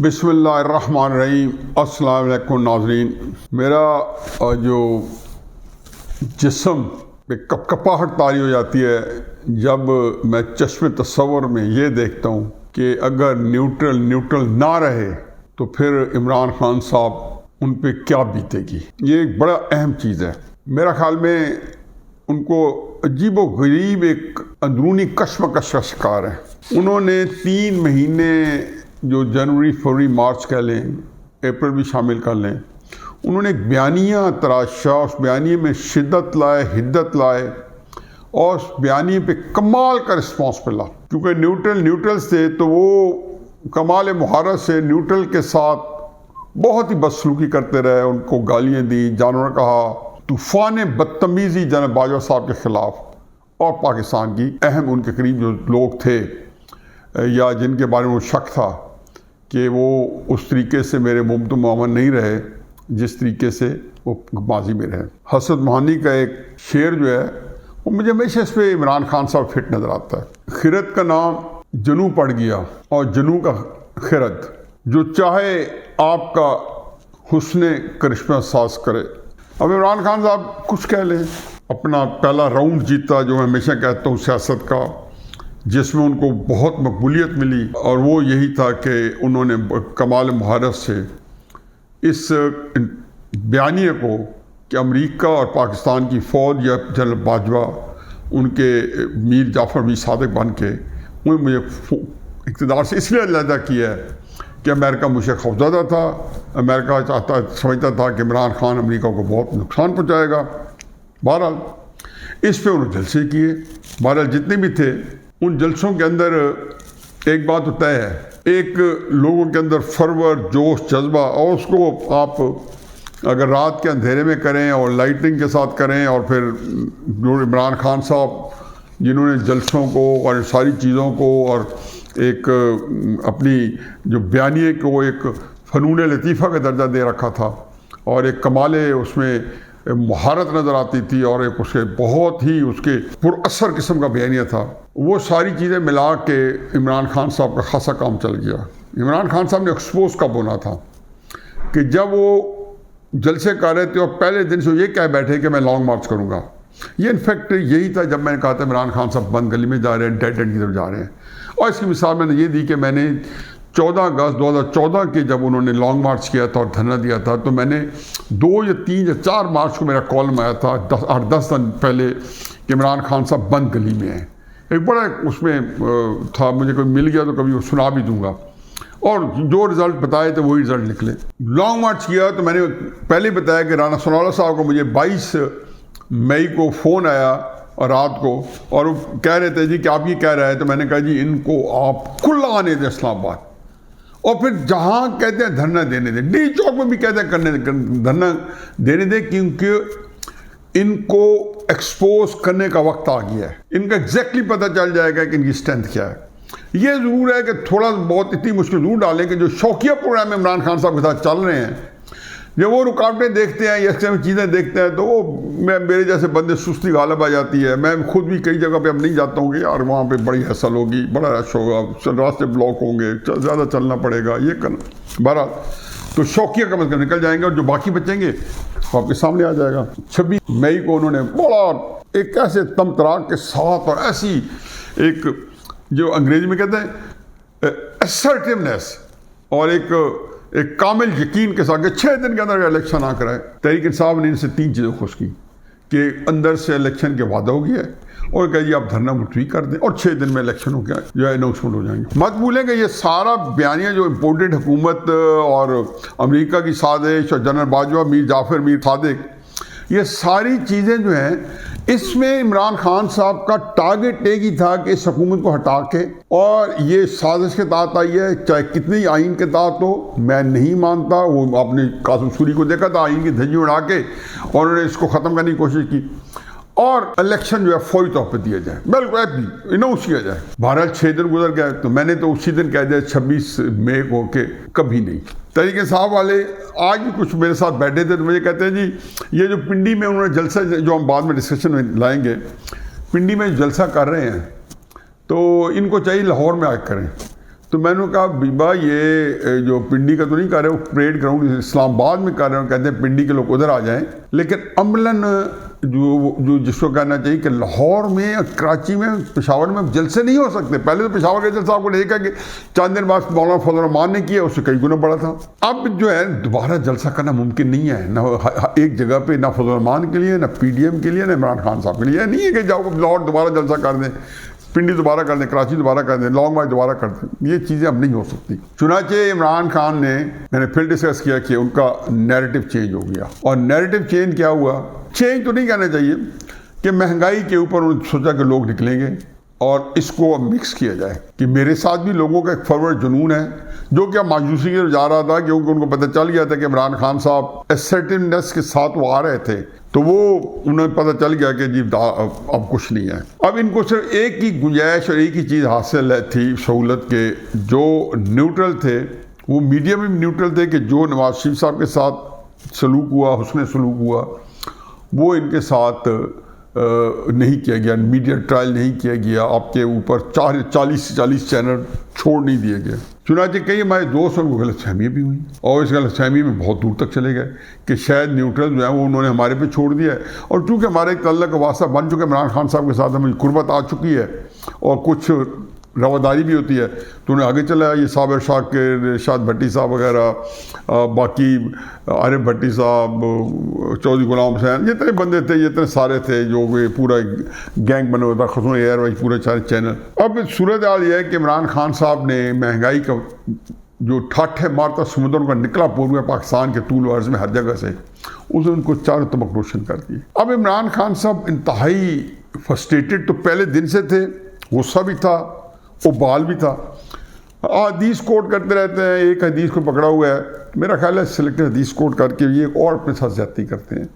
बिस्मिल्लाहिर्रहमानिर्रहीम। अस्सलाम वालेकुम नाज़रीन। मेरा जो जिस्म पे कपकपाहट तारी हो जाती है जब मैं चश्मे तस्वुर में ये देखता हूँ कि अगर न्यूट्रल ना रहे तो फिर इमरान खान साहब उन पे क्या बीतेगी। ये एक बड़ा अहम चीज़ है। मेरा ख्याल में उनको अजीबो गरीब एक अंदरूनी कश्मकश का शिकार है। उन्होंने 3 महीने जो जनवरी फरवरी मार्च कह लें, अप्रैल भी शामिल कर लें, उन्होंने एक बयानिया तराशा, उस बयानिए में शिद्दत लाए, हिद्दत लाए और उस बयानिए पे कमाल का रिस्पॉन्स मिला। क्योंकि न्यूट्रल्स थे तो वो कमाल महारत से न्यूट्रल के साथ बहुत ही बदसलूकी करते रहे, उनको गालियाँ दी, जानवर कहा, तूफ़ान बदतमीज़ी जनरल बाजवा साहब के ख़िलाफ़ और पाकिस्तान की अहम उनके करीब जो लोग थे या जिनके बारे में वो शक था कि वो उस तरीके से मेरे मुमतो मामन नहीं रहे जिस तरीके से वो माजी में रहे। हसरत मोहानी का एक शेर जो है वो मुझे हमेशा इस पर इमरान खान साहब फिट नज़र आता है। खिरत का नाम जनू पड़ गया और जनू का खिरत, जो चाहे आपका हुस्ने करिश्मा साज करे। अब इमरान खान साहब कुछ कह लें, अपना पहला राउंड जीता जो मैं हमेशा कहता हूँ सियासत का, जिसमें उनको बहुत मकबूलियत मिली और वो यही था कि उन्होंने कमाल महारत से इस बयानिए को कि अमेरिका और पाकिस्तान की फ़ौज या जनरल बाजवा उनके मीर जाफ़र मीर सादिक बन के मुझे इक़्तिदार से इसलिए अलहदा किया है कि अमेरिका मुझे खौफज़दा था। अमेरिका समझता था कि इमरान खान अमेरिका को बहुत नुकसान पहुँचाएगा। बहरहाल इस पर उन्होंने जलसे किए। बहरहाल जितने भी थे उन जलसों के अंदर एक बात तो तय है, एक लोगों के अंदर फरवर, जोश, जज्बा, और उसको आप अगर रात के अंधेरे में करें और लाइटिंग के साथ करें और फिर जो इमरान खान साहब जिन्होंने जलसों को और सारी चीज़ों को और एक अपनी जो बयानिए को एक फ़नून लतीफ़ा का दर्जा दे रखा था और एक कमाले उसमें महारत नज़र आती थी और एक उसके बहुत ही उसके पुरअसर किस्म का बयानिया था, वो सारी चीज़ें मिला के इमरान खान साहब का खासा काम चल गया। इमरान खान साहब ने एक्सपोज कब होना था कि जब वो जलसे कर रहे थे और पहले दिन से ये कह बैठे कि मैं लॉन्ग मार्च करूँगा। ये इनफैक्ट यही था जब मैंने कहा था इमरान खान साहब बंद गली में जा रहे हैं, डेड एंड की तरफ जा रहे हैं। और इसकी मिसाल मैंने ये दी कि मैंने 14 अगस्त 2014 के जब उन्होंने लॉन्ग मार्च किया था और धरना दिया था तो मैंने 2 या 3 या 4 मार्च को मेरा कॉलम आया था 8-10 दिन पहले कि इमरान खान साहब बंद गली में हैं। एक बड़ा उसमें था, मुझे कोई मिल गया तो कभी वो सुना भी दूंगा, और जो रिज़ल्ट बताए थे वही रिज़ल्ट निकले। लॉन्ग मार्च किया तो मैंने पहले बताया कि राना सनाउल्लाह साहब को मुझे 22 मई को फ़ोन आया और रात को, और वो कह रहे थे जी कि आप ये कह रहे हैं, तो मैंने कहा जी इनको आप खुला आने दें इस्लामाबाद, और फिर जहाँ कहते हैं धरना देने दें, डी चौक में भी कहते हैं धरना देने दें, क्योंकि इनको एक्सपोज करने का वक्त आ गया है। इनका एग्जैक्टली पता चल जाएगा कि इनकी स्ट्रेंथ क्या है। ये ज़रूर है कि थोड़ा बहुत इतनी मुश्किल ज़रूर डालें कि जो शौकिया प्रोग्राम इमरान खान साहब के साथ चल रहे हैं, जब वो रुकावटें देखते हैं या चीज़ें देखते हैं तो वो मेरे जैसे बंदे सुस्ती गालब आ जाती है। मैं खुद भी कई जगह पे अब नहीं जाता हूँ कि यार वहाँ पे बड़ी हसल होगी, बड़ा रश होगा, रास्ते ब्लॉक होंगे, ज़्यादा चलना पड़ेगा, ये करना। बहरहाल तो शौकिया कम से कम निकल जाएंगे और जो बाकी बचेंगे आपके सामने आ जाएगा। 26 मई को उन्होंने बड़ा एक ऐसे तमतराक के साथ और ऐसी एक जो अंग्रेजी में कहते हैं असर्टिवनेस और एक कामिल यकीन के साथ 6 दिन के अंदर इलेक्शन आ कराए। तहरीक इंसाफ ने इनसे 3 चीज़ें खुश की कि अंदर से इलेक्शन के वादा हो गया है और कहा जी आप धरना मुलतवी कर दें और 6 दिन में इलेक्शन हो गया जो है अनाउंसमेंट हो जाएंगे। मत भूलें कि ये सारा बयानिया जो इम्पोर्टेड हुकूमत और अमेरिका की साजिश और जनरल बाजवा मीर जाफ़र मीर सादिक, ये सारी चीज़ें जो हैं इसमें इमरान खान साहब का टारगेट एक ही था कि इस हुकूमत को हटा के, और ये साजिश के तहत आई है, चाहे कितनी आइन के तहत हो मैं नहीं मानता। वो आपने कासिम सूरी को देखा था, आइन की धज्जी उड़ा के और उन्होंने इसको ख़त्म करने की कोशिश की, और इलेक्शन जो है फौरी तौर पर दिया जाए, बिल्कुल भी अनाउंस किया जाए। बहरहाल 6 दिन गुजर गए तो मैंने तो उसी दिन कह दिया 26 मई को के कभी नहीं। तरीके साहब वाले आज भी कुछ मेरे साथ बैठे थे तो मुझे कहते हैं जी ये जो पिंडी में उन्होंने जलसा, जो हम बाद में डिस्कशन में लाएंगे, पिंडी में जलसा कर रहे हैं तो इनको चाहिए लाहौर में आके करें। तो मैंने कहा बीबा ये जो पिंडी का तो नहीं कर रहे, वो परेड ग्राउंड इस्लामाबाद में कर रहे हैं, कहते हैं पिंडी के लोग उधर आ जाएं, लेकिन अमलन जो जिसको कहना चाहिए कि लाहौर में, कराची में, पेशावर में जलसे नहीं हो सकते। पहले तो पेशावर के जलसा आपको देखा कि चंद दिन बाद मौलाना फजल रहमान ने किया, उससे कई गुना बड़ा था। अब जो है दोबारा जलसा करना मुमकिन नहीं है, ना एक जगह पे, ना फजल रहमान के लिए, ना PDM के लिए, ना इमरान खान साहब के लिए। नहीं है कि जाओ लाहौर दोबारा जलसा कर दें, पिंडी दोबारा कर दें, कराची दोबारा कर दें, लॉन्ग मार्च दोबारा कर दें, ये चीज़ें अब नहीं हो सकती। चुनाचे इमरान खान ने, मैंने फिर डिस्कस किया कि उनका नैरेटिव चेंज हो गया। और नैरेटिव चेंज क्या हुआ, चेंज तो नहीं कहना चाहिए, कि महंगाई के ऊपर उन्होंने सोचा कि लोग निकलेंगे और इसको अब मिक्स किया जाए कि मेरे साथ भी लोगों का एक फॉरवर्ड जुनून है, जो कि मायूसी के जा रहा था, क्योंकि उनको पता चल गया था कि इमरान खान साहब असर्टिवनेस के साथ वो आ रहे थे, तो वो उन्हें पता चल गया कि जी अब कुछ नहीं है। अब इनको सिर्फ एक ही गुंजाइश और एक ही चीज़ हासिल थी सहूलत के, जो न्यूट्रल थे वो मीडिया में भी न्यूट्रल थे, कि जो नवाज शरीफ साहब के साथ सलूक हुआ, हुस्न सलूक हुआ, वो इनके साथ नहीं किया गया, मीडिया ट्रायल नहीं किया गया, आपके ऊपर 40 चैनल छोड़ नहीं दिए गए। चुनाचे कई हमारे दोस्तों को गलतफहमियाँ भी हुई, और इस गलतफहमी में बहुत दूर तक चले गए कि शायद न्यूट्रल जो है वो उन्होंने हमारे पे छोड़ दिया है। और चूँकि हमारे एक तल्लक वास्ता बन चुके, इमरान खान साहब के साथ हमें कुर्बत आ चुकी है और कुछ रवादारी भी होती है, तो उन्हें आगे चला। ये साबिर शाकिर, इरशाद भट्टी साहब वगैरह, बाकी आरिफ भट्टी साहब, चौधरी गुलाम हुसैन, ये इतने बंदे थे, ये इतने सारे थे, जो वे पूरा गैंग बने हुआ था, खसून एयरवाइज पूरे सारे चैनल। अब सूरत हाल ये है कि इमरान खान साहब ने महंगाई का जो ठाठे मारता समुद्र का निकला पूर्व पाकिस्तान के तूल अर्ज में हर जगह से, उसने उनको चारों तबक रोशन कर दिए। अब इमरान खान साहब इंतहाई फ्रस्ट्रेटेड तो पहले दिन से थे, गुस्सा भी था, उबाल भी था, हदीस कोट करते रहते हैं। एक हदीस को पकड़ा हुआ है, मेरा ख्याल है सिलेक्टेड हदीस कोट करके ये और अपने साथ ज्यादती करते हैं।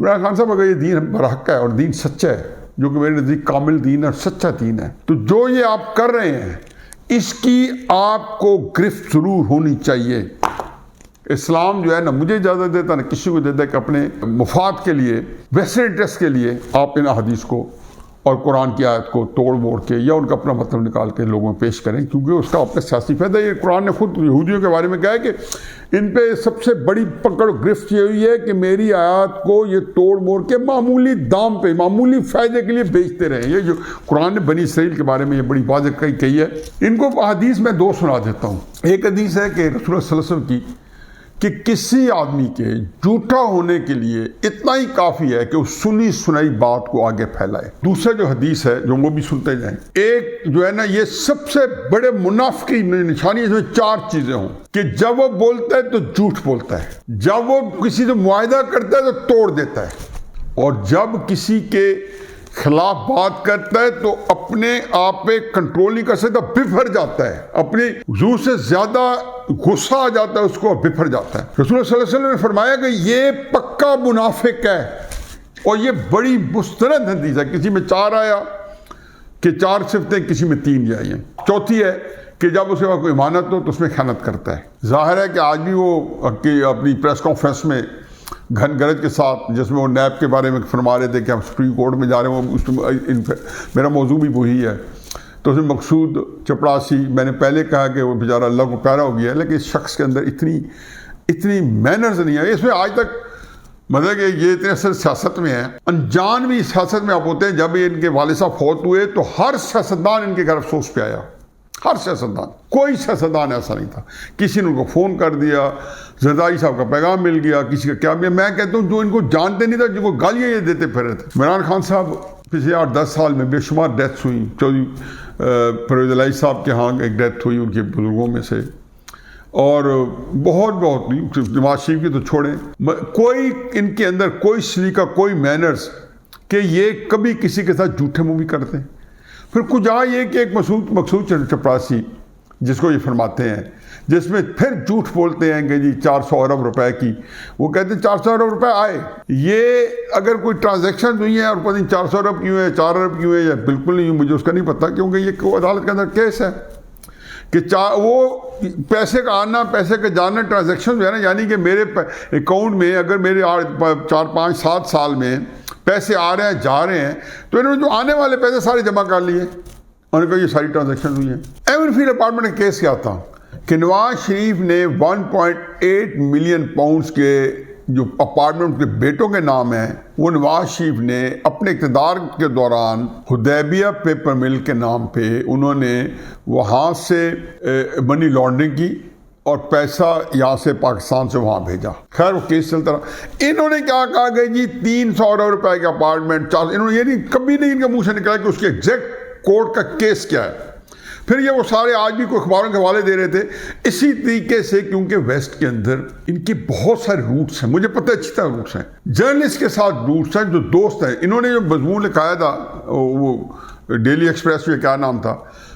इमरान खान साहब, अगर ये दीन बरहक है और दीन सच्चा है, जो कि मेरे नज़दीक कामिल दीन और सच्चा दीन है, तो जो ये आप कर रहे हैं इसकी आपको गिरफ्त जरूर होनी चाहिए। इस्लाम जो है ना मुझे इजाज़त देता ना किसी को देता कि अपने मुफाद के लिए, वेस्टर्न इंटरेस्ट के लिए आप इन हदीस को और कुरान की आयत को तोड़ मोड़ के या उनका अपना मतलब निकाल के लोगों में पेश करें, क्योंकि उसका अपना सियासी फायदा। ये कुरान ने खुद यहूदियों के बारे में कहा है कि इन पे सबसे बड़ी पकड़ गिरफ्त ये हुई है कि मेरी आयत को ये तोड़ मोड़ के मामूली दाम पे, मामूली फायदे के लिए बेचते रहे। ये जो कुरान ने बनी इसराइल के बारे में ये बड़ी वाज़ेह कही है। इनको हदीस में दो सुना देता हूँ। एक हदीस है कि रसूल सल्लल्लाहु अलैहि वसल्लम की, कि किसी आदमी के झूठा होने के लिए इतना ही काफ़ी है कि वो सुनी सुनाई बात को आगे फैलाए। दूसरा जो हदीस है, जो वो भी सुनते जाएं, एक जो है ना, ये सबसे बड़े मुनाफिक की निशानी, इसमें 4 चीज़ें हों कि जब वो बोलता है तो झूठ बोलता है, जब वो किसी से मुआहदा करता है तो तोड़ देता है, और जब किसी के खिलाफ बात करता है तो अपने आप पे कंट्रोल नहीं कर सकता, बिफर जाता है, अपनी रूह से ज्यादा गुस्सा आ जाता है उसको, बिफर जाता है। रसूल सल्लल्लाहु अलैहि वसल्लम ने फरमाया कि ये पक्का मुनाफिक है, और ये बड़ी मुस्तरद हदीस है। किसी में 4 आया कि 4 सिफतें, किसी में 3 आई हैं। चौथी है कि जब उसके बाद कोई इमानत हो तो उसमें खयानत करता है। जाहिर है कि आज भी वो अपनी प्रेस कॉन्फ्रेंस में घन गरज के साथ, जिसमें वो नैब के बारे में फरमा रहे थे कि हम सुप्रीम कोर्ट में जा रहे हैं, वो मेरा मौजू भी वही है, तो उसमें मकसूद चपड़ासी, मैंने पहले कहा कि वो बेचारा अल्लाह को प्यारा हो गया है, लेकिन इस शख्स के अंदर इतनी मैनर्स नहीं है। इसमें आज तक मतलब कि ये इतने असर सियासत में है, अनजान भी सियासत में आप होते हैं। जब इनके वालिद साहब फौत हुए तो हर सियासतदान इनके घर अफसोस पे आया, हर सियासतदान, कोई सियासतदान ऐसा नहीं था। किसी ने उनको फ़ोन कर दिया, जरदारी साहब का पैगाम मिल गया, किसी का क्या। मैं कहता हूँ जो इनको जानते नहीं था, जिनको गालियाँ ये देते फिर रहे थे। इमरान खान साहब पिछले 8-10 साल में बेशुमार डेथ्स हुई। चौधरी परवेज़ इलाही साहब के यहाँ एक डेथ हुई उनके बुजुर्गों में से, और बहुत नवाज शरीफ की तो छोड़ें, कोई इनके अंदर कोई सलीका, कोई मैनर्स कि ये कभी किसी के साथ झूठे मुँह भी करते हैं। फिर कुछ ये कि एक मकसूद चपरासी जिसको ये फरमाते हैं, जिसमें फिर झूठ बोलते हैं कि जी 400 अरब रुपए की, वो कहते हैं 400 अरब रुपए आए। ये अगर कोई ट्रांजैक्शन हुई है और पता नहीं 400 अरब क्यों है, 4 अरब क्यों है, या बिल्कुल नहीं, मुझे उसका नहीं पता, क्योंकि ये अदालत के अंदर केस है कि वो पैसे का आना, पैसे का जाना ट्रांजैक्शन जो है ना, यानी कि मेरे अकाउंट में अगर मेरे 4, 5, 7 साल में पैसे आ रहे हैं, जा रहे हैं, तो इन्होंने जो आने वाले पैसे सारे जमा कर लिए, उन्होंने कहा ये सारी ट्रांजेक्शन हुई है। एवनफील्ड अपार्टमेंट का केस क्या था कि नवाज शरीफ ने 1.8 मिलियन पाउंड्स के जो अपार्टमेंट के बेटों के नाम है, वो नवाज शरीफ ने अपने इक़्तिदार के दौरान हुदैबिया पेपर मिल के नाम पे उन्होंने वहाँ से मनी लॉन्ड्रिंग की और पैसा यहाँ से पाकिस्तान से वहाँ भेजा। खैर वो केस चलता रहा। इन्होंने क्या कहा कि जी 300 अरब रुपए के अपार्टमेंट, इन्होंने ये नहीं, कभी नहीं इनके मुंह से निकला कि उसके एग्जैक्ट कोर्ट का केस क्या है। फिर ये वो सारे आज भी कोई अखबारों के हवाले दे रहे थे इसी तरीके से, क्योंकि वेस्ट के अंदर इनके बहुत सारे रूट्स हैं, मुझे पता है अच्छी तरह रूट्स हैं, जर्नलिस्ट के साथ रूट्स हैं, जो दोस्त हैं। इन्होंने जो मजमून लिखाया था वो डेली एक्सप्रेस में, क्या नाम था,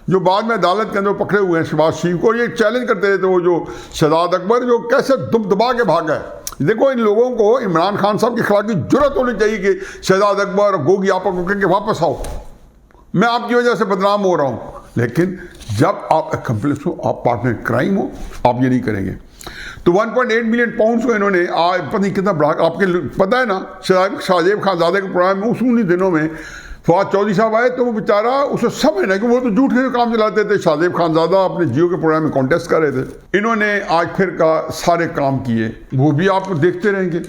जो बाद में अदालत के अंदर पकड़े हुए हैं शहबाज शरीफ को, ये चैलेंज करते रहे थे वो जो शहजाद अकबर जो कैसे दुम दबा के भागा है। देखो इन लोगों को इमरान खान साहब के खिलाफ की जरूरत होनी चाहिए कि शहजाद अकबर और गोगी आपा को कहें कि वापस आओ, मैं आपकी वजह से बदनाम हो रहा हूं। लेकिन जब आप एक्म्प्लिस हो, आप पार्टनर क्राइम हो, आप ये नहीं करेंगे। तो 1.8 मिलियन पाउंड्स को इन्होंने आज पता नहीं कितना बढ़ा, आपके पता है ना, शाहजेब खानजादे के प्रोग्राम में उन्हीं दिनों में फवाद चौधरी साहब आए तो वो बेचारा उसे समझ ना कि वो तो झूठ के काम चलाते थे। शाहजेब खानजादा अपने जियो के प्रोग्राम में कॉन्टेस्ट कर रहे थे। इन्होंने आज फिर का सारे काम किए, वो भी आप देखते रहेंगे।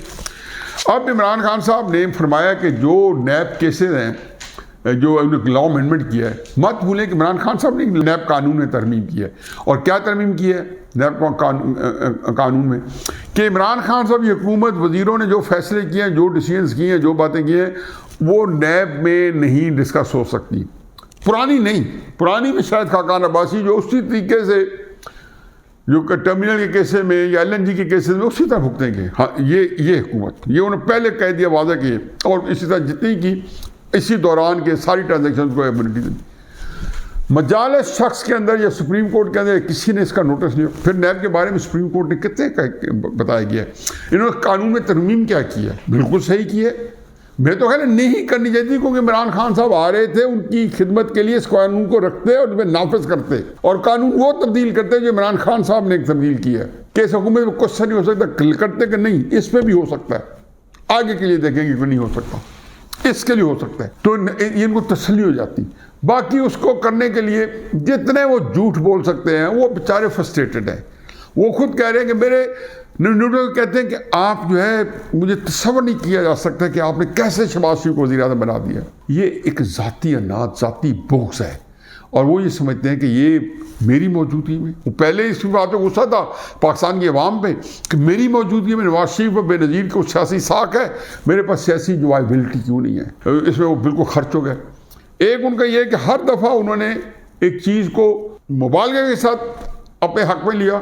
अब इमरान खान साहब ने फरमाया कि जो नैब केसेज हैं, जो लॉ अमेंडमेंट किया है, मत भूलें कि इमरान खान साहब ने नैब कानून में तरमीम की है। और क्या तरमीम की है नैब कानून में कि इमरान खान साहब की हुकूमत, वजीरों ने जो फैसले किए हैं, जो डिसीजंस किए हैं, जो बातें की हैं, वो नैब में नहीं डिस्कस हो सकती। पुरानी नहीं, पुरानी में शायद खाकान अब्बासी जो उसी तरीके से जो टर्मिनल के केसेस में या LNG के केसेस में उसी तरह भुगतेंगे। हाँ, ये हुकूमत, ये उन्होंने पहले कह दिया, वादा किए, और इसी तरह जितनी की इसी दौरान के सारी ट्रांजेक्शन को इम्यूनिटी दी। मजाल शख्स के अंदर या सुप्रीम कोर्ट के अंदर किसी ने इसका नोटिस नहीं। फिर नैब के बारे में सुप्रीम कोर्ट ने कितने बताया गया है, इन्होंने कानून में तरमीम क्या की है, बिल्कुल सही की है। मैं तो ख्याल नहीं करनी चाहिए, क्योंकि इमरान खान साहब आ रहे थे, उनकी खिदमत के लिए इस कानून को रखते और उनमें नाफिज करते, और कानून वो तब्दील करते जो इमरान खान साहब ने तब्दील किया है। कि इस हुकूमत में कुछ नहीं हो सकता, करते कि नहीं, इस पर भी हो सकता है, आगे के लिए देखेंगे कि नहीं हो सकता, इसके लिए हो सकता है। तो इनको तसल्ली हो जाती। बाकी उसको करने के लिए जितने वो झूठ बोल सकते हैं, वो बेचारे फ्रस्ट्रेटेड हैं। वो खुद कह रहे हैं कि मेरे न्यूट्रल कहते हैं कि आप जो है, मुझे तस्वर नहीं किया जा सकता कि आपने कैसे शहबाज शरीफ को वज़ीर आज़म बना दिया। ये एक ज़ाती अनाज, ज़ाती बुग़्ज़ है, और वो ये समझते हैं कि ये मेरी मौजूदगी में, वो पहले इस बात पर गुस्सा था पाकिस्तान की अवाम पे कि मेरी मौजूदगी में नवाज शरीफ और बेनज़ीर को सियासी साख है, मेरे पास सियासी जवाबिलिटी क्यों नहीं है। इसमें वो बिल्कुल खर्च हो गए। एक उनका ये है कि हर दफ़ा उन्होंने एक चीज़ को मुबालगे के साथ अपने हक में लिया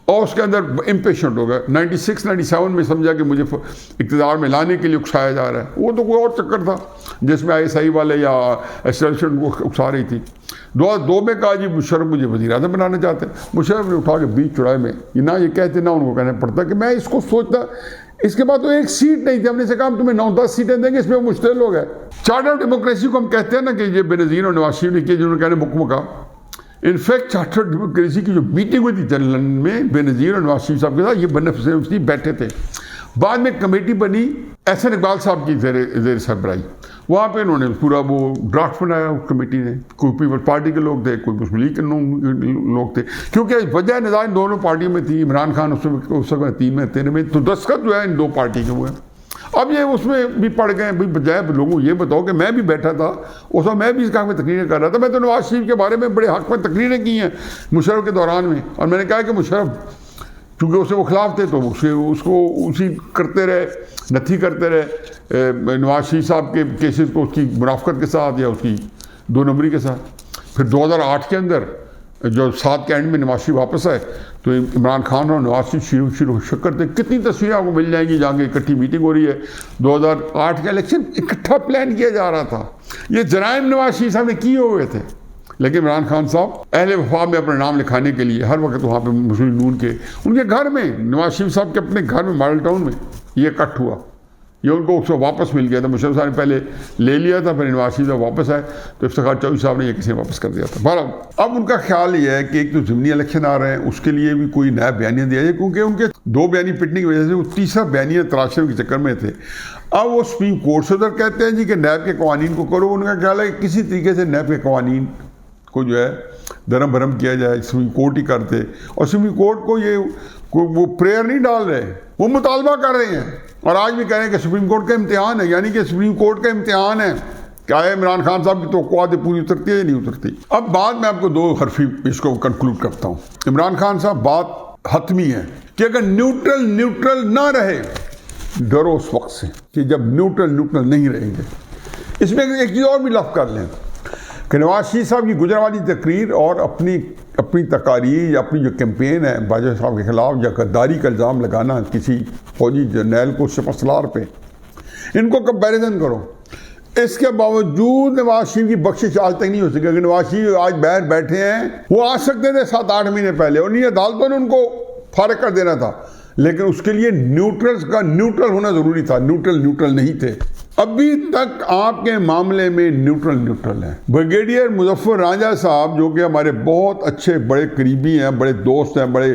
और उसके अंदर इम्पेशेंट हो गए। 96-97 में समझा कि मुझे इक़्तिदार में लाने के लिए उकसाया जा रहा है। वो तो कोई और चक्कर था जिसमें ISI वाले या एसोसिएशन को उकसा रही थी। 2002 में कहा जी मुशर्रफ मुझे वज़ीर आज़म बनाना चाहते हैं। मुशर्रफ ने उठा के बीच चुराए में ना ये कहते ना उनको कहना पड़ता कि मैं इसको सोचता। इसके बाद तो एक सीट नहीं थी, हमने से कहा तुम्हें 9-10 सीटें देंगे, इसमें मुश्किल हो गए। चार्टर ऑफ डेमोक्रेसी को हम कहते हैं ना कि ये बेनज़ीर और नवाज शरीफ ने किया, जिन्होंने कहने मुकम का। इनफैक्ट चार्टर डेमोक्रेसी की जो मीटिंग हुई थी जनरल में बेनज़ीर और नवाज शरीफ साहब के साथ, ये बेनिफिशियरी बैठे थे। बाद में कमेटी बनी एहसन इकबाल साहब की ज़ेर सरबराही, वहाँ पे इन्होंने पूरा वो ड्राफ्ट बनाया उस कमेटी ने। कोई पीपल्स पार्टी के लोग थे, कोई मुस्लिम लीग के लोग थे, क्योंकि वजह निज़ाम दोनों पार्टियों में थी। इमरान खान उस समय 3 में 13 में, तो दस्तखत जो है इन 2 पार्टी के हुए। अब ये उसमें भी पड़ गए। भाई बजाय लोगों ये बताओ कि मैं भी बैठा था उस वक्त, मैं भी इस काम में तकरीरें कर रहा था। मैं तो नवाज शरीफ के बारे में बड़े हक में तकरीरें की हैं मुशर्रफ के दौरान में, और मैंने कहा कि मुशर्रफ चूँकि उससे वो खिलाफ थे तो उसको उसी करते रहे, नथी करते रहे नवाज शरीफ साहब के केसेस को उसकी मुनाफकत के साथ या उसकी 2 नंबरी के साथ। फिर 2008 के अंदर जो 7 के एंड में नवाज शरीफ वापस आए तो इमरान खान और नवाज शरीफ शुरू करते। कितनी तस्वीरें आपको मिल जाएंगी जहाँ की इकट्ठी मीटिंग हो रही है। 2008 का इलेक्शन इकट्ठा प्लान किया जा रहा था। ये जराइम नवाज शरीफ साहब ने किए हुए थे, लेकिन इमरान खान साहब अहले वफा में अपना नाम लिखाने के लिए हर वक्त वहाँ पे मुस्लिम नून के उनके घर में, नवाज शरीफ साहब के अपने घर में मॉडल टाउन में ये इकट्ठ हुआ। ये उनको उसको वापस मिल गया था। मुशर्रफ साहब ने पहले ले लिया था, फिर नवाज शरीफ साहब वापस आए तो इफ्तिखार चौधरी साहब ने ये किसी ने वापस कर दिया था। बहरहाल अब उनका ख्याल ये है कि एक तो ज़िमनी इलेक्शन आ रहे हैं, उसके लिए भी कोई नया बयानिया दिया जाए, क्योंकि उनके 2 बयानी पिटने की वजह से वो तीसरा बयानिया तराशने के चक्कर में थे। अब वो सुप्रीम कोर्ट से उधर कहते हैं जी कि नैब के कवानीन को करो। उनका ख्याल है कि किसी तरीके से नैब के कवानीन को जो है धर्म भरम किया जाए, सुप्रीम कोर्ट ही करते। और सुप्रीम कोर्ट को ये वो प्रेयर नहीं डाल रहे, वो मुतालबा कर रहे हैं और आज भी कह रहे हैं कि सुप्रीम कोर्ट का इम्तिहान है, यानी कि सुप्रीम कोर्ट का इम्तिहान है क्या है इमरान खान साहब की तौक़ुआत पूरी उतरती है या नहीं उतरती। अब बात मैं आपको दो हरफी इसको कंक्लूड करता हूँ। इमरान खान साहब बात हतमी है कि अगर न्यूट्रल ना रहे, डरो उस वक्त से कि जब न्यूट्रल नहीं रहेंगे। इसमें एक चीज़ और भी लफ्ज़ कर लें कि नवाज शरीफ साहब की गुजरावाली तकरीर और अपनी तकारीर या अपनी जो कैंपेन है बाजवा साहब के खिलाफ या गद्दारी का इल्ज़ाम लगाना किसी फौजी जर्नैल को सलार पे, इनको कंपैरिजन करो। इसके बावजूद नवाज शरीफ की बख्शिश आज तक नहीं हो सकी। अगर नवाज शरीफ आज बाहर बैठे हैं, वो आ सकते थे 7-8 महीने पहले और नहीं अदालतों ने उनको फारिग कर देना था, लेकिन उसके लिए न्यूट्रल होना ज़रूरी था। न्यूट्रल नहीं थे। अभी तक आपके मामले में न्यूट्रल है। ब्रिगेडियर मुजफ्फर राजा साहब जो कि हमारे बहुत अच्छे बड़े करीबी हैं, बड़े दोस्त हैं, बड़े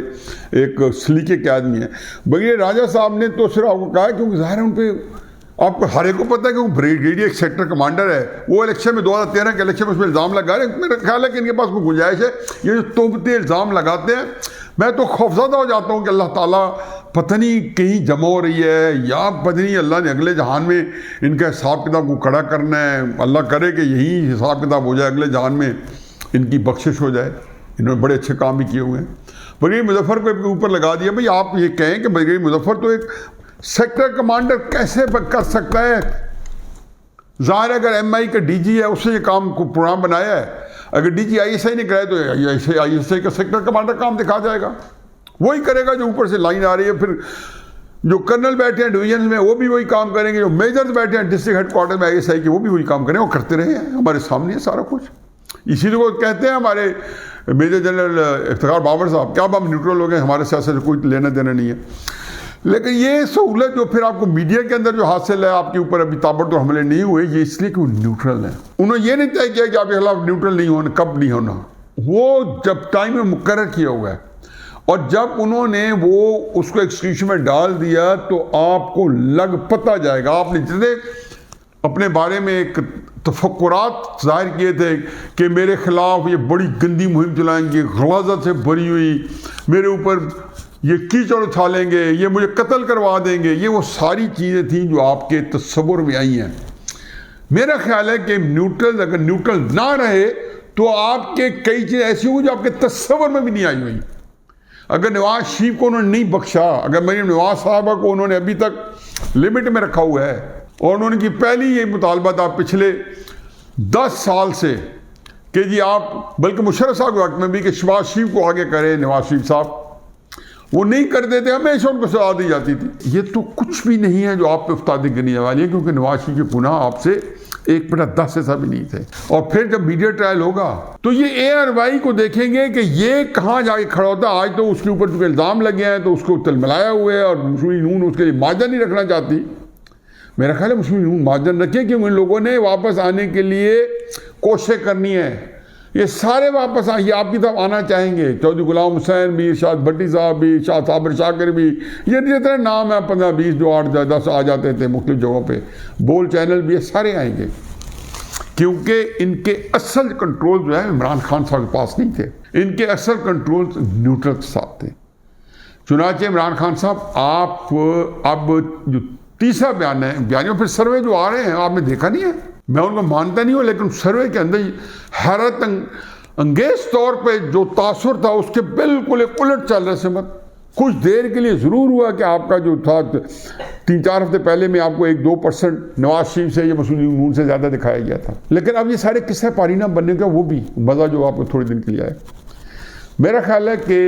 एक सलीके के आदमी हैं, ब्रिगेडियर राजा साहब ने तो सिर्फ आपको कहा क्योंकि ज़ाहिर है उन पर आपको हर एक को पता है कि वो ब्रिगेडियर सेक्टर कमांडर है। वो इलेक्शन में 2013 के इलेक्शन में उसमें इल्ज़ाम लगा रहे हैं। मेरा ख्याल है कि इनके पास कोई गुंजाइश है। ये जो तोहमती इल्ज़ाम लगाते हैं, मैं तो खौफज़दा हो जाता हूँ कि अल्लाह ताला पता नहीं कहीं जमा हो रही है या पता नहीं अल्लाह ने अगले जहान में इनका हिसाब किताब को खड़ा करना है। अल्लाह करे कि यही हिसाब किताब हो जाए, अगले जहान में इनकी बख्शिश हो जाए। इन्होंने बड़े अच्छे काम भी किए हुए हैं। ब्रिगेडियर मुजफ्फर को ऊपर लगा दिया। भाई आप ये कहें कि ब्रिगेडियर मुजफ्फर तो एक सेक्टर कमांडर कैसे कर सकता है? ज़ाहिर अगर MI का DG है, उससे ये काम को प्रोग्राम बनाया है। अगर DG ISI ने कराया तो ISI का सेक्टर कमांडर काम दिखा जाएगा, वही करेगा जो ऊपर से लाइन आ रही है। फिर जो कर्नल बैठे हैं डिवीजन में, वो भी वही काम करेंगे। जो मेजर्स बैठे हैं डिस्ट्रिक्ट हेडक्वार्टर में ISI के, वो भी वही काम करेंगे। वो करते रहे हैं, हमारे सामने है सारा कुछ। इसीलिए वो कहते हैं हमारे मेजर जनरल इफ्तिखार बाबर साहब, क्या अब हम न्यूट्रल हो गए, हमारे सियासत से कोई लेना देना नहीं है। लेकिन ये सहूलत जो फिर आपको मीडिया के अंदर जो हासिल है, आपके ऊपर अभी ताबड़तोड़ हमले नहीं हुए, ये इसलिए कि वो न्यूट्रल है। उन्होंने ये नहीं तय किया कि आपके खिलाफ न्यूट्रल नहीं होना, कब नहीं होना। वो जब टाइम में मुकर्रर किया हुआ है और जब उन्होंने वो उसको एक्सक्यूशन में डाल दिया तो आपको पता जाएगा। आपने जितने अपने बारे में एक तफक्कुरात जाहिर किए थे कि मेरे खिलाफ ये बड़ी गंदी मुहिम चलाएंगे, गलाजत से भरी हुई, मेरे ऊपर ये कीचड़ उछालेंगे, ये मुझे कत्ल करवा देंगे, ये वो सारी चीज़ें थी जो आपके तस्वुर में आई हैं। मेरा ख्याल है कि अगर न्यूट्रल ना रहे तो आपके कई चीज़ें ऐसी होंगी जो आपके तस्वुर में भी नहीं आई हुई। अगर नवाज शरीफ को उन्होंने नहीं बख्शा, अगर मरीम नवाज साहबा को उन्होंने अभी तक लिमिट में रखा हुआ है और उन्होंने की पहली ये मुतालबा था पिछले 10 साल से कि जी आप, बल्कि मुशर्रफ साहब के वक्त में भी कि शहबाज शरीफ को आगे करें, नवाज शरीफ साहब वो नहीं कर देते, हमेशा उनको सजा दी जाती थी। ये तो कुछ भी नहीं है जो आप पे उस्तादी करने वाली है, क्योंकि नवाज शरीफ के गुनाह आपसे 1/10 ऐसा भी नहीं थे। और फिर जब मीडिया ट्रायल होगा तो ये ARY को देखेंगे कि ये कहाँ जाके खड़ा होता है। आज तो उसके ऊपर चूंकि इल्ज़ाम लगे हैं तो उसको तलमलाया हुआ है और मुस्लिम नून उसके लिए मार्जिन नहीं रखना चाहती। मेरा ख्याल है मुस्लिम नून मार्जिन रखे, क्योंकि इन लोगों ने वापस आने के लिए कोशिश करनी है। ये सारे वापस ये आपकी तरफ आना चाहेंगे। चौधरी गुलाम हुसैन भी, इरशाद भट्टी साहब भी, शाह साबिर शाकिर भी, ये जितने नाम है 15-20 जो 8-10 आ जाते थे मुख्तलिफ जगहों पे, बोल चैनल भी, ये सारे आएंगे, क्योंकि इनके असल कंट्रोल जो है इमरान खान साहब के पास नहीं थे। इनके असल कंट्रोल न्यूट्रल के साथ थे। चुनाचे इमरान खान साहब, आप अब जो तीसरा बयान है, बयानियों फिर सर्वे जो आ रहे हैं आपने देखा नहीं है, मैं उनको मानता नहीं हूँ, लेकिन सर्वे के अंदर हैरत अंगेज तौर पे जो तासुर था उसके बिल्कुल एक उलट चल रहे से मत। कुछ देर के लिए ज़रूर हुआ कि आपका जो था 3-4 हफ्ते पहले में आपको 1-2% नवाज शरीफ से या मुस्लिम नून से ज़्यादा दिखाया गया था, लेकिन अब ये सारे किस्से पारीना बनने का वो भी मज़ा जो आपको थोड़े दिन के लिए आए। मेरा ख्याल है कि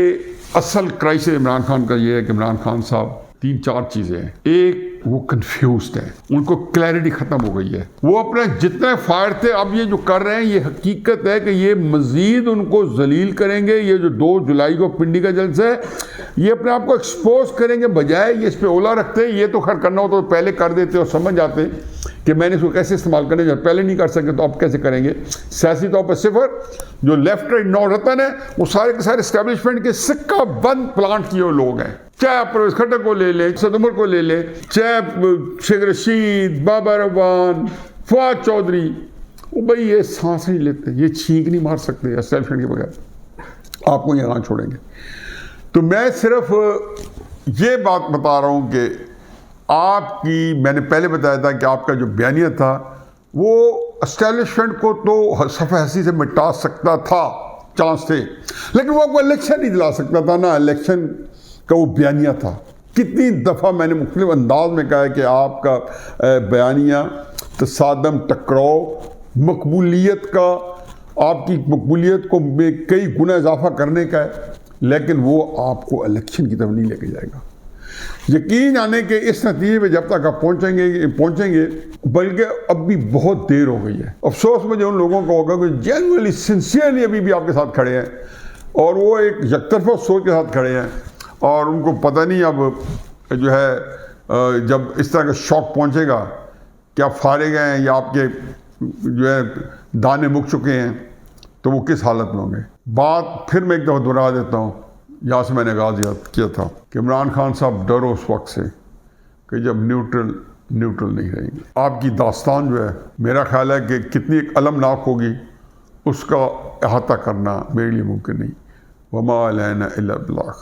असल क्राइसिस इमरान खान का ये है कि इमरान खान साहब 3-4 चीज़ें हैं। एक, वो कंफ्यूज्ड है, उनको क्लैरिटी ख़त्म हो गई है। वो अपने जितने फायर थे अब ये जो कर रहे हैं, ये हकीकत है कि ये मज़ीद उनको जलील करेंगे। ये जो 2 जुलाई को पिंडी का जलसा है, ये अपने आप को एक्सपोज करेंगे, बजाय ये इस पर ओला रखते हैं। ये तो खैर करना हो तो पहले कर देते और समझ जाते कि मैंने इसको कैसे इस्तेमाल करने, जब पहले नहीं कर सके तो अब कैसे करेंगे। सियासी तौर पर सिफर जो लेफ्ट राइट नौ रतन है, वो सारे के सारे इस्टेब्लिशमेंट के सिक्का बंद प्लांट किए हुए लोग हैं। चाहे आप परवेज खट्टर को ले लें, सद उमर को ले लें, चाहे शेख रशीद, बाबर अवान, फवाद चौधरी, वो भाई ये सांस नहीं लेते, ये छींक नहीं मार सकते एस्टैब्लिशमेंट के बगैर, आपको यहाँ छोड़ेंगे। तो मैं सिर्फ ये बात बता रहा हूँ कि आपकी, मैंने पहले बताया था कि आपका जो बयानिया था वो एस्टैब्लिशमेंट को तो सफ़े हसी से मिटा सकता था, चांस थे, लेकिन वो आपको इलेक्शन नहीं दिला सकता था ना। इलेक्शन का वो बयानिया था। कितनी दफ़ा मैंने मुख्तलिफ अंदाज में कहा है कि आपका बयानिया तसादम, टकराव, मकबूलियत का, आपकी मकबूलियत को में कई गुना इजाफा करने का है, लेकिन वो आपको इलेक्शन की तरफ नहीं लेके जाएगा। यकीन आने के इस नतीजे पे जब तक आप पहुंचेंगे, बल्कि अब भी बहुत देर हो गई है। अफसोस मुझे उन लोगों का होगा कि जेन्युइनली सिंसियरली अभी भी आपके साथ खड़े हैं और वो एक यकतरफा सोच के साथ खड़े हैं, और उनको पता नहीं अब जो है जब इस तरह का शौक पहुंचेगा कि आप फारे गए हैं या आपके जो है दाने मुक चुके हैं, तो वो किस हालत में होंगे। बात फिर मैं एक दफ़ा दोहरा देता हूँ, यहाँ से मैंने आगाज़ याद किया था कि इमरान खान साहब डरो उस वक्त से कि जब न्यूट्रल नहीं रहेंगे। आपकी दास्तान जो है, मेरा ख्याल है कि कितनी एक अलमनाक होगी, उसका अहाता करना मेरे लिए मुमकिन नहीं। वमा अलैना इल्ला अल बलाग।